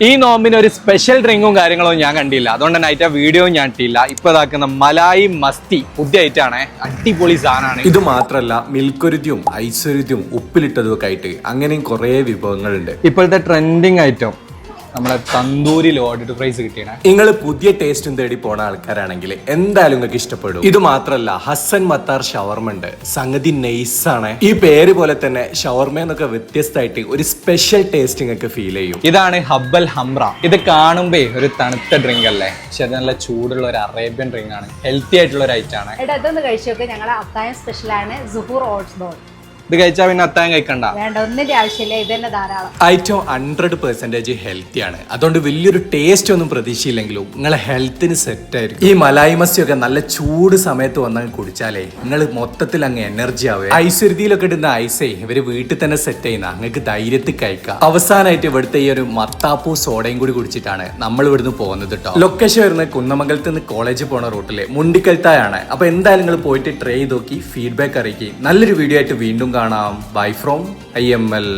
ഈ നോമ്പിന് ഒരു സ്പെഷ്യൽ ഡ്രിങ്കും കാര്യങ്ങളും ഞാൻ കണ്ടില്ല, അതുകൊണ്ട് തന്നെ അതിന്റെ വീഡിയോ ഞാൻ ഇട്ടില്ല. ഇപ്പൊ ഇതാക്കുന്ന മലായി മസ്തി പുതിയ ഐറ്റാണ്, അടിപൊളി സാധനമാണ്. ഇത് മാത്രല്ല മിൽക്കൊരുതിയും ഐശ്വര്യവും ഉപ്പിലിട്ടതും ഒക്കെ ആയിട്ട് അങ്ങനെയും കുറെ വിഭവങ്ങളുണ്ട്. ഇപ്പോഴത്തെ ട്രെൻഡിങ് ഐറ്റം നമ്മളെ തന്തൂരി ലോഡഡ് ഫ്രൈസ് കിട്ടിയാണ്. നിങ്ങൾ പുതിയ ടേസ്റ്റും തേടി പോണ ആൾക്കാരാണെങ്കിൽ എന്തായാലും നിങ്ങൾക്ക് ഇഷ്ടപ്പെടും. ഇത് മാത്രല്ല ഹസൻ മത്താർ ഷവർമ ഉണ്ട്, സംഗതി നൈസാണ്. ഈ പേര് പോലെ തന്നെ ഷവർമ എന്നൊക്കെ വ്യത്യസ്തമായിട്ട് ഒരു സ്പെഷ്യൽ ടേസ്റ്റ് നിങ്ങൾക്ക് ഫീൽ ചെയ്യും. ഇതാണ് ഹബ്ബൽ ഹംറ. ഇത് കാണുമ്പോ ഒരു തണുത്ത ഡ്രിങ്ക് അല്ലേ, പക്ഷെ അത് നല്ല ചൂടുള്ള ഒരു അറേബ്യൻ ഡ്രിങ്ക് ആണ്, ഹെൽത്തി ആയിട്ടുള്ള ഒരു ഐറ്റം ആണ്. ഇതൊന്ന് കഴിച്ചോക്കെ, ഞങ്ങളെ അത്തായം സ്പെഷ്യലാണ് സുഹൂർ ഓട്സ് ബോൾ. ഇത് കഴിച്ചാൽ പിന്നെ അത്തായം കഴിക്കണ്ട, വേണ്ട, ഒന്നിന്റെ ആവശ്യമില്ല, ഇത് തന്നെ ധാരാളം. ഐറ്റം 100% ഹെൽത്തി ആണ്. അതുകൊണ്ട് വലിയൊരു ടേസ്റ്റ് ഒന്നും പ്രതീക്ഷയില്ലെങ്കിലും നിങ്ങളെ ഹെൽത്തിന് സെറ്റ് ആയിരിക്കും. ഈ മലായി മസ്തി ഒക്കെ നല്ല ചൂട് സമയത്ത് വന്നാൽ കുടിച്ചാലേ നിങ്ങൾ മൊത്തത്തിൽ അങ്ങ് എനർജി ആവുക. ഐശ്വര്യയിലൊക്കെ ഇടുന്ന ഐസേ ഇവര് വീട്ടിൽ തന്നെ സെറ്റ് ചെയ്യുന്ന നിങ്ങൾക്ക് ധൈര്യത്തിൽ കഴിക്കാം. അവസാനമായിട്ട് ഇവിടുത്തെ ഈ ഒരു മത്താപ്പൂ സോഡയും കൂടി കുടിച്ചിട്ടാണ് നമ്മൾ ഇവിടുന്ന് പോകുന്നത് കേട്ടോ. ലൊക്കേഷൻ വരുന്നത് കുന്നമംഗലത്ത് നിന്ന് കോളേജിൽ പോണ റൂട്ടിലെ മുണ്ടിക്കൽത്തായാണ്. അപ്പൊ എന്തായാലും നിങ്ങൾ പോയിട്ട് ട്രൈ ചെയ്ത് നോക്കി ഫീഡ്ബാക്ക് അറിയിക്കും. നല്ലൊരു വീഡിയോ ആയിട്ട് വീണ്ടും കാണാം. By from IML.